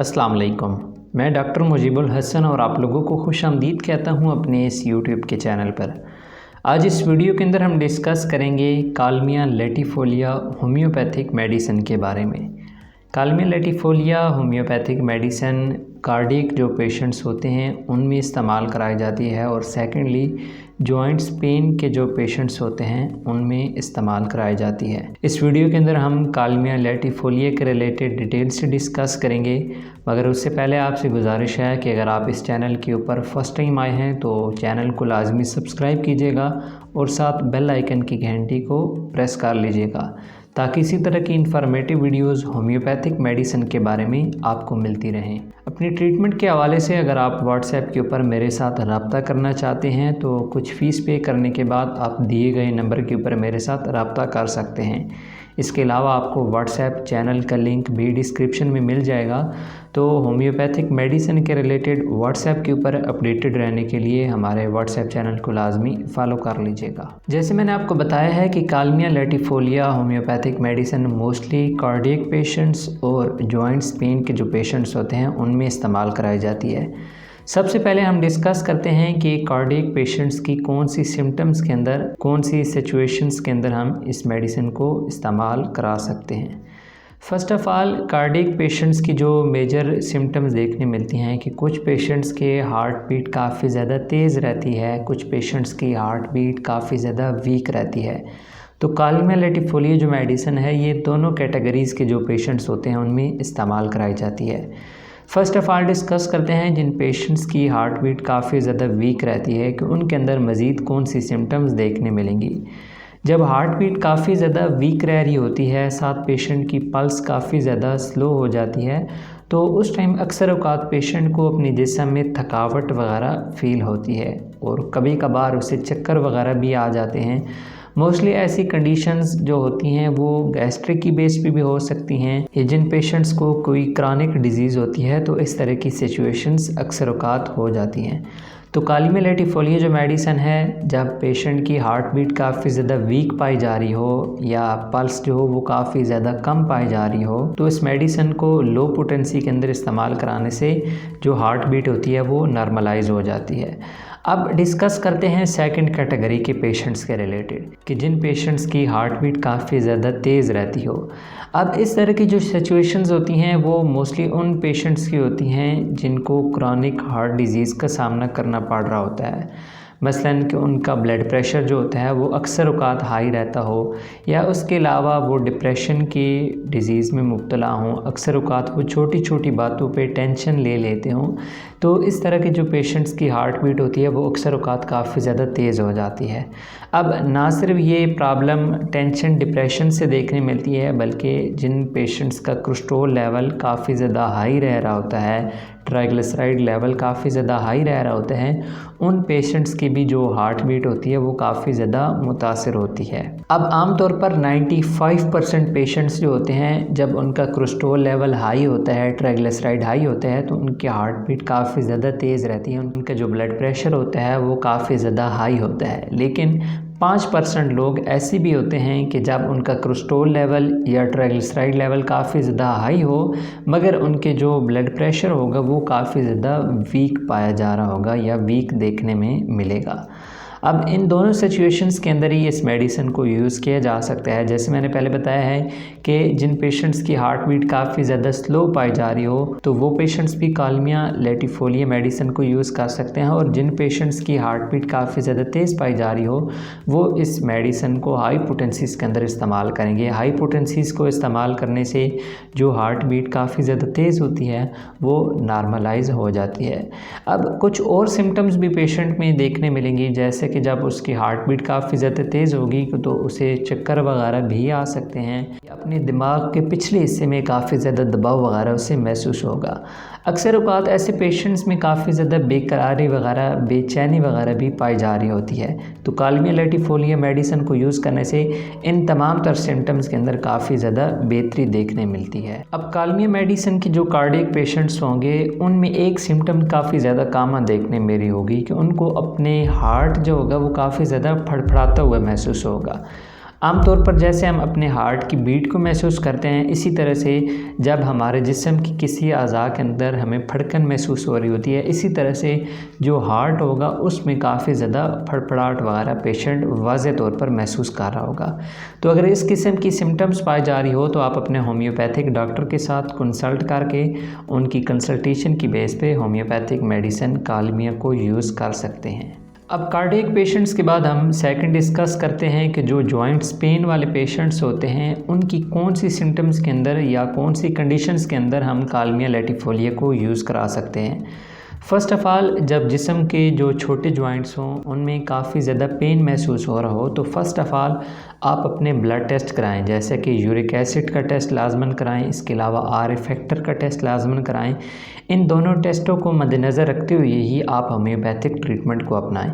अस्सलाम वालेकुम। मैं डॉक्टर मुजीबुल हसन और आप लोगों को खुशामदीद कहता हूं अपने इस यूट्यूब के चैनल पर। आज इस वीडियो के अंदर हम डिस्कस करेंगे कालमिया लैटिफोलिया होम्योपैथिक मेडिसिन के बारे में। कालमिया लैटिफोलिया होम्योपैथिक मेडिसिन कार्डियक जो पेशेंट्स होते हैं उनमें इस्तेमाल कराई जाती है और सेकेंडली जॉइंट्स पेन के जो पेशेंट्स होते हैं उनमें इस्तेमाल कराई जाती है। इस वीडियो के अंदर हम कालमिया लैटिफोलिया के रिलेटेड डिटेल से डिस्कस करेंगे, मगर उससे पहले आपसे गुजारिश है कि अगर आप इस चैनल के ऊपर फर्स्ट टाइम आए हैं तो चैनल को लाजमी सब्सक्राइब कीजिएगा और साथ बेल आइकन की घंटी को प्रेस कर लीजिएगा ताकि इसी तरह की इन्फॉर्मेटिव वीडियोस होम्योपैथिक मेडिसिन के बारे में आपको मिलती रहें। अपनी ट्रीटमेंट के हवाले से अगर आप व्हाट्सएप के ऊपर मेरे साथ रब्ता करना चाहते हैं तो कुछ फ़ीस पे करने के बाद आप दिए गए नंबर के ऊपर मेरे साथ रब्ता कर सकते हैं। इसके अलावा आपको व्हाट्सएप चैनल का लिंक भी डिस्क्रिप्शन में मिल जाएगा। तो होम्योपैथिक मेडिसिन के रिलेटेड व्हाट्सएप के ऊपर अपडेटेड रहने के लिए हमारे व्हाट्सएप चैनल को लाजमी फॉलो कर लीजिएगा। जैसे मैंने आपको बताया है कि Kalmia latifolia homeopathic medicine mostly cardiac patients और जॉइंट्स पेन के जो पेशेंट्स होते हैं उनमें इस्तेमाल कराई जाती है। सबसे पहले हम डिस्कस करते हैं कि कार्डियक पेशेंट्स की कौन सी सिम्टम्स के अंदर, कौन सी सिचुएशंस के अंदर हम इस मेडिसिन को इस्तेमाल करा सकते हैं। First of all cardiac patients की जो मेजर सिम्टम्स देखने मिलती हैं कि कुछ पेशेंट्स के हार्ट बीट काफ़ी ज़्यादा तेज़ रहती है, कुछ पेशेंट्स की हार्ट बीट काफ़ी ज़्यादा वीक रहती है। तो कालमिया लैटिफोलिया जो मेडिसिन है ये दोनों कैटेगरीज़ के जो पेशेंट्स होते हैं उनमें इस्तेमाल कराई जाती है। फ़र्स्ट ऑफ़ ऑल डिस्कस करते हैं जिन पेशेंट्स की हार्ट बीट काफ़ी ज़्यादा वीक रहती है कि उनके अंदर मज़ीद कौन सी सिम्टम्स देखने मिलेंगी। जब हार्ट बीट काफ़ी ज़्यादा वीक रह रही होती है, साथ पेशेंट की पल्स काफ़ी ज़्यादा स्लो हो जाती है, तो उस टाइम अक्सर औक़ात पेशेंट को अपने जिस्म में थकावट वग़ैरह फ़ील होती है और कभी कभार उसे चक्कर वग़ैरह भी आ जाते हैं। मोस्टली ऐसी कंडीशंस जो होती हैं वो गैस्ट्रिक की बेस पे भी हो सकती हैं या जिन पेशेंट्स को कोई क्रॉनिक डिजीज़ होती है तो इस तरह की सिचुएशंस अक्सर औक़ात हो जाती हैं। तो कालमिया लैटिफोलिया जो मेडिसिन है, जब पेशेंट की हार्ट बीट काफ़ी ज़्यादा वीक पाई जा रही हो या पल्स जो हो वो काफ़ी ज़्यादा कम पाई जा रही हो, तो इस मेडिसिन को लो पोटेंसी के अंदर इस्तेमाल कराने से जो हार्ट बीट होती है वो नॉर्मलाइज हो जाती है। अब डिस्कस करते हैं सेकंड कैटेगरी के पेशेंट्स के रिलेटेड कि जिन पेशेंट्स की हार्ट बीट काफ़ी ज़्यादा तेज़ रहती हो। अब इस तरह की जो सिचुएशंस होती हैं वो मोस्टली उन पेशेंट्स की होती हैं जिनको क्रॉनिक हार्ट डिजीज़ का सामना करना पड़ रहा होता है। मसलन कि उनका ब्लड प्रेशर जो होता है वो अक्सर औक़ात हाई रहता हो या उसके अलावा वो डिप्रेशन की डिज़ीज़ में मुब्तला हों, अक्सर औक़ात वो छोटी छोटी बातों पे टेंशन ले लेते हों। तो इस तरह के जो पेशेंट्स की हार्ट बीट होती है वो अक्सर औक़ात काफ़ी ज़्यादा तेज़ हो जाती है। अब ना सिर्फ ये प्रॉब्लम टेंशन डिप्रेशन से देखने मिलती है, बल्कि जिन पेशेंट्स का कोलेस्ट्रॉल लेवल काफ़ी ज़्यादा हाई रह रहा होता है, ट्राइग्लिसराइड लेवल काफ़ी ज़्यादा हाई रह रहा होता है, उन पेशेंट्स की भी जो हार्ट बीट होती है वो काफ़ी ज़्यादा मुतासिर होती है। अब आमतौर पर 95% पेशेंट्स जो होते हैं जब उनका कोलेस्ट्रॉल लेवल हाई होता है, ट्राइग्लिसराइड हाई होता है तो उनकी हार्ट बीट काफ़ी ज़्यादा तेज़ रहती है, उनका जो ब्लड प्रेशर होता है वो काफ़ी ज़्यादा हाई होता है। लेकिन 5% लोग ऐसे भी होते हैं कि जब उनका कोलेस्ट्रॉल लेवल या ट्राइग्लिसराइड लेवल काफ़ी ज़्यादा हाई हो मगर उनके जो ब्लड प्रेशर होगा वो काफ़ी ज़्यादा वीक पाया जा रहा होगा या वीक देखने में मिलेगा। अब इन दोनों सिचुएशंस के अंदर ही इस मेडिसिन को यूज़ किया जा सकता है। जैसे मैंने पहले बताया है कि जिन पेशेंट्स की हार्ट बीट काफ़ी ज़्यादा स्लो पाई जा रही हो तो वो पेशेंट्स भी कालमिया लैटिफोलिया मेडिसिन को यूज़ कर सकते हैं, और जिन पेशेंट्स की हार्ट बीट काफ़ी ज़्यादा तेज़ पाई जा रही हो वो इस मेडिसिन को हाई पोटेंसीज़ के अंदर इस्तेमाल करेंगे। हाई पोटेंसीज़ को इस्तेमाल करने से जो हार्ट बीट काफ़ी ज़्यादा तेज़ होती है वो नॉर्मलाइज हो जाती है। अब कुछ और सिम्टम्स भी पेशेंट में देखने मिलेंगी, जैसे कि जब उसकी हार्ट बीट काफ़ी ज़्यादा तेज़ होगी तो उसे चक्कर वगैरह भी आ सकते हैं, अपने दिमाग के पिछले हिस्से में काफ़ी ज़्यादा दबाव वगैरह उसे महसूस होगा। अक्सर औक़ात ऐसे पेशेंट्स में काफ़ी ज़्यादा बेकरारी वगैरह, बेचैनी वगैरह भी पाई जा रही होती है। तो कालमिया लैटिफोलिया मेडिसिन को यूज़ करने से इन तमाम तर सिम्टम्स के अंदर काफ़ी ज़्यादा बेहतरी देखने मिलती है। अब कालमिया मेडिसिन के जो कार्डियक पेशेंट्स होंगे उनमें एक सिम्टम काफ़ी ज़्यादा कॉमन देखने मेरी होगी कि उनको अपने हार्ट जो होगा वो काफ़ी ज़्यादा फड़फड़ाता हुआ महसूस होगा। आमतौर पर जैसे हम अपने हार्ट की बीट को महसूस करते हैं, इसी तरह से जब हमारे जिस्म की किसी अज़ा के अंदर हमें फड़कन महसूस हो रही होती है, इसी तरह से जो हार्ट होगा उसमें काफ़ी ज़्यादा फड़फड़ाहट वगैरह पेशेंट वाज़े तौर पर महसूस कर रहा होगा। तो अगर इस किस्म की सिम्टम्स पाई जा रही हो तो आप अपने होम्योपैथिक डॉक्टर के साथ कंसल्ट करके उनकी कंसल्टेशन की बेस पे होम्योपैथिक मेडिसिन कालमिया को यूज़ कर सकते हैं। अब कार्डियक पेशेंट्स के बाद हम सेकंड डिस्कस करते हैं कि जो जॉइंट्स पेन वाले पेशेंट्स होते हैं उनकी कौन सी सिम्टम्स के अंदर या कौन सी कंडीशंस के अंदर हम कालमिया लैटिफोलिया को यूज़ करा सकते हैं। फ़र्स्ट ऑफ़ ऑल, जब जिस्म के जो छोटे जॉइंट्स हों उनमें काफ़ी ज़्यादा पेन महसूस हो रहा हो तो फ़र्स्ट ऑफ़ ऑल आप अपने ब्लड टेस्ट कराएं, जैसे कि यूरिक एसिड का टेस्ट लाजमन कराएं, इसके अलावा आर फैक्टर का टेस्ट लाजमन कराएं। इन दोनों टेस्टों को मद्देनज़र रखते हुए ही आप होम्योपैथिक ट्रीटमेंट को अपनाएं।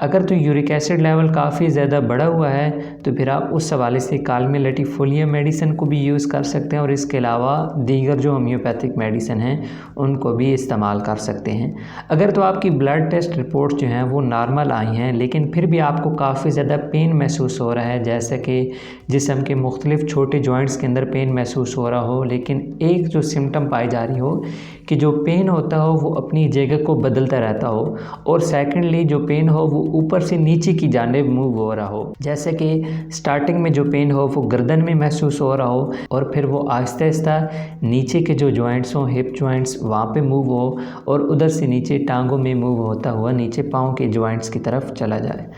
अगर तो यूरिक एसिड लेवल काफ़ी ज़्यादा बढ़ा हुआ है तो फिर आप उस हवाले से कालमिया लैटिफोलिया मेडिसिन को भी यूज़ कर सकते हैं और इसके अलावा दीगर जो होम्योपैथिक मेडिसिन हैं उनको भी इस्तेमाल कर सकते हैं। अगर तो आपकी ब्लड टेस्ट रिपोर्ट जो हैं वो नॉर्मल आई हैं लेकिन फिर भी आपको काफ़ी ज़्यादा पेन महसूस हो रहा है, जैसे कि जिस्म के मुख्तलिफ छोटे जॉइंट्स के अंदर पेन महसूस हो रहा हो, लेकिन एक जो सिम्टम पाई जा रही हो कि जो पेन होता हो वो अपनी जगह को बदलता रहता हो, और सेकेंडली जो पेन हो वो ऊपर से नीचे की जानिब मूव हो रहा हो, जैसे कि स्टार्टिंग में जो पेन हो वो गर्दन में महसूस हो रहा हो और फिर वो आहिस्ता आहिस्ता नीचे के जो जॉइंट्स हों, हिप जॉइंट्स, वहाँ पे मूव हो और उधर से नीचे टांगों में मूव होता हुआ नीचे पाँव के जॉइंट्स की तरफ चला जाए।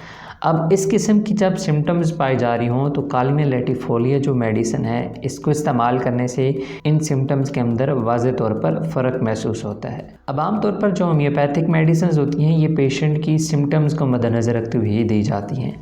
अब इस किस्म की जब सिम्टम्स पाई जा रही हों तो कालमिया लैटिफोलिया जो मेडिसिन है इसको इस्तेमाल करने से इन सिम्टम्स के अंदर वाज़े तौर पर फ़र्क महसूस होता है। अब आम तौर पर जो होम्योपैथिक मेडिसिन होती हैं ये पेशेंट की सिम्टम्स को मद्देनज़र रखते हुए दी जाती हैं,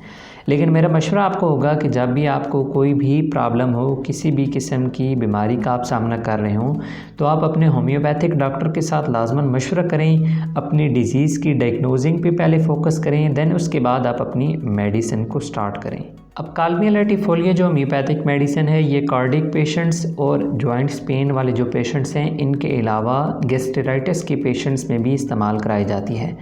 लेकिन मेरा मशवरा आपको होगा कि जब भी आपको कोई भी प्रॉब्लम हो, किसी भी किस्म की बीमारी का आप सामना कर रहे हों, तो आप अपने होम्योपैथिक डॉक्टर के साथ लाजमन मशवरा करें, अपनी डिज़ीज़ की डायग्नोजिंग पे पहले फोकस करें, देन उसके बाद आप अपनी मेडिसिन को स्टार्ट करें। अब कालमिया लैटिफोलिया जो होम्योपैथिक मेडिसिन है ये कार्डियक पेशेंट्स और जॉइंट्स पेन वाले जो पेशेंट्स हैं इनके अलावा गैस्ट्राइटिस के पेशेंट्स में भी इस्तेमाल कराई जाती है।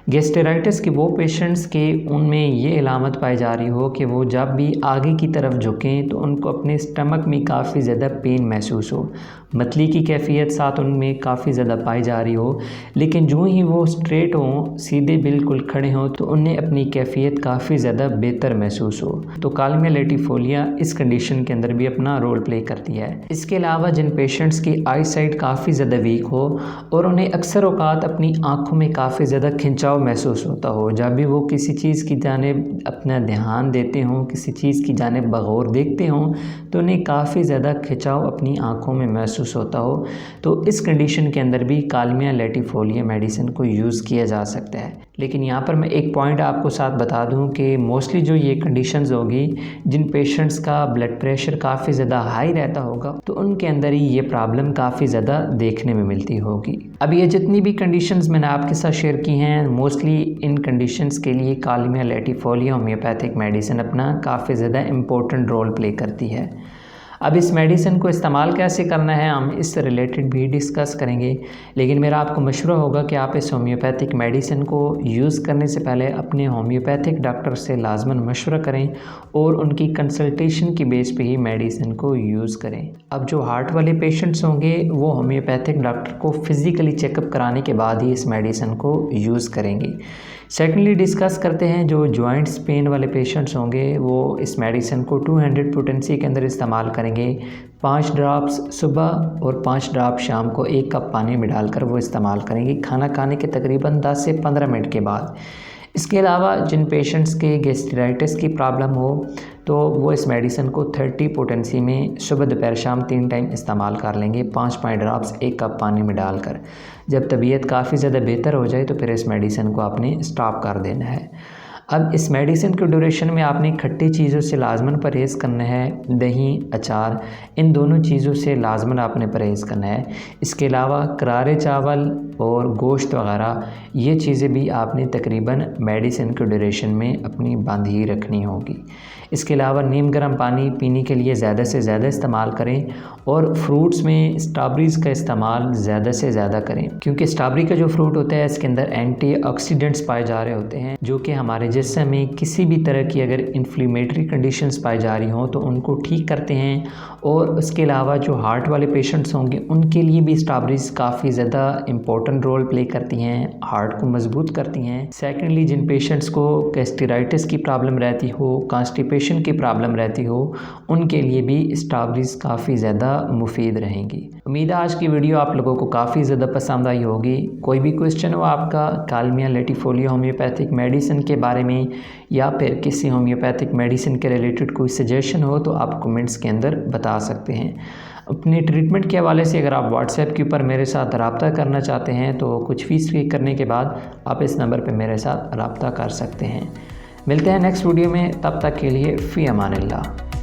गैस्ट्राइटिस के वो पेशेंट्स के उनमें ये अलामत पाई जा रही हो कि वो जब भी आगे की तरफ झुकें तो उनको अपने स्टमक में काफ़ी ज़्यादा पेन महसूस हो, मतली की कैफियत साथ उनमें काफ़ी ज़्यादा पाई जा रही हो, लेकिन जो ही वो स्ट्रेट हों, सीधे बिल्कुल खड़े हों तो उन्हें अपनी कैफियत काफ़ी ज़्यादा बेहतर महसूस हो। तो कालमिया लैटिफोलिया इस कंडीशन के अंदर भी अपना रोल प्ले करती है। इसके अलावा जिन पेशेंट्स की आई साइट काफ़ी ज़्यादा वीक हो और उन्हें अक्सर औकात अपनी आँखों में काफ़ी ज़्यादा खिंचाव महसूस होता हो, जब भी वो किसी चीज़ की जानिब अपना ध्यान देते हों, किसी चीज़ की जानिब बगौर देखते हों तो उन्हें काफ़ी ज़्यादा खिंचाव अपनी आँखों में महसूस होता हो, तो इस कंडीशन के अंदर भी कालमिया लैटिफोलिया मेडिसिन को यूज़ किया जा सकता है। लेकिन यहाँ पर मैं एक पॉइंट आपको साथ बता दूँ कि मोस्टली जो ये कंडीशंस होगी, जिन पेशेंट्स का ब्लड प्रेशर काफ़ी ज़्यादा हाई रहता होगा तो उनके अंदर ही ये प्रॉब्लम काफ़ी ज़्यादा देखने में मिलती होगी। अब ये जितनी भी कंडीशंस मैंने आपके साथ शेयर की हैं, मोस्टली इन कंडीशंस के लिए कालमिया लैटिफोलिया होम्योपैथिक मेडिसिन अपना काफ़ी ज़्यादा इम्पोर्टेंट रोल प्ले करती है। अब इस मेडिसिन को इस्तेमाल कैसे करना है हम इससे रिलेटेड भी डिस्कस करेंगे, लेकिन मेरा आपको मशवरा होगा कि आप इस होम्योपैथिक मेडिसिन को यूज़ करने से पहले अपने होम्योपैथिक डॉक्टर से लाजमन मशवरा करें और उनकी कंसल्टेशन की बेस पे ही मेडिसिन को यूज़ करें। अब जो हार्ट वाले पेशेंट्स होंगे वो होम्योपैथिक डॉक्टर को फिज़िकली चेकअप कराने के बाद ही इस मेडिसिन को यूज़ करेंगे। सेकेंडली डिस्कस करते हैं जो जॉइंट्स पेन वाले पेशेंट्स होंगे वो इस मेडिसिन को 200 पोटेंसी के अंदर इस्तेमाल करेंगे। 5 ड्रॉप्स सुबह और 5 ड्रॉप शाम को 1 कप पानी में डालकर वो इस्तेमाल करेंगे खाना खाने के तकरीबन 10 से 15 मिनट के बाद। इसके अलावा जिन पेशेंट्स के गैस्ट्राइटिस की प्रॉब्लम हो तो वो इस मेडिसिन को 30 पोटेंसी में सुबह दोपहर शाम 3 टाइम इस्तेमाल कर लेंगे, 5 ड्रॉप्स 1 कप पानी में डालकर। जब तबीयत काफ़ी ज़्यादा बेहतर हो जाए तो फिर इस मेडिसिन को आपने स्टॉप कर देना है। अब इस मेडिसिन के ड्यूरेशन में आपने खट्टी चीज़ों से लाजमन परहेज़ करना है, दही, अचार, इन दोनों चीज़ों से लाजमन आपने परहेज़ करना है। इसके अलावा करारे चावल और गोश्त वगैरह ये चीज़ें भी आपने तकरीबन मेडिसिन के ड्यूरेशन में अपनी बंद ही रखनी होगी। इसके अलावा नीम गर्म पानी पीने के लिए ज़्यादा से ज़्यादा इस्तेमाल करें और फ्रूट्स में स्ट्रॉबेरीज़ का इस्तेमाल ज़्यादा से ज़्यादा करें, क्योंकि स्ट्रॉबेरी का जो फ्रूट होता है इसके अंदर एंटीऑक्सीडेंट्स पाए जा रहे होते हैं जो कि हमारे जिस्म में किसी भी तरह की अगर इन्फ्लेमेटरी कंडीशंस पाई जा रही हों तो उनको ठीक करते हैं। और उसके अलावा जो हार्ट वाले पेशेंट्स होंगे उनके लिए भी स्ट्रॉबेरीज़ काफ़ी ज़्यादा इम्पोर्टेंट रोल प्ले करती हैं, हार्ट को मजबूत करती हैं। सेकेंडली, जिन पेशेंट्स को गैस्ट्राइटिस की प्रॉब्लम रहती हो, कॉन्स्टिपेशन की प्रॉब्लम रहती हो, उनके लिए भी स्ट्रॉबेरीज़ काफ़ी ज़्यादा मुफीद रहेंगी। उम्मीद है आज की वीडियो आप लोगों को काफ़ी ज़्यादा पसंद आई होगी। कोई भी क्वेश्चन हो आपका कालमिया लेटिफोलिया होम्योपैथिक मेडिसिन के बारे में या फिर किसी होम्योपैथिक मेडिसिन के रिलेटेड कोई सजेशन हो तो आप कमेंट्स के अंदर बता सकते हैं। अपने ट्रीटमेंट के हवाले से अगर आप व्हाट्सएप के ऊपर मेरे साथ रब्ता करना चाहते हैं तो कुछ फ़ीस पे करने के बाद आप इस नंबर पर मेरे साथ रब्ता कर सकते हैं। मिलते हैं नेक्स्ट वीडियो में, तब तक के लिए फ़ी अमानिल्लाह।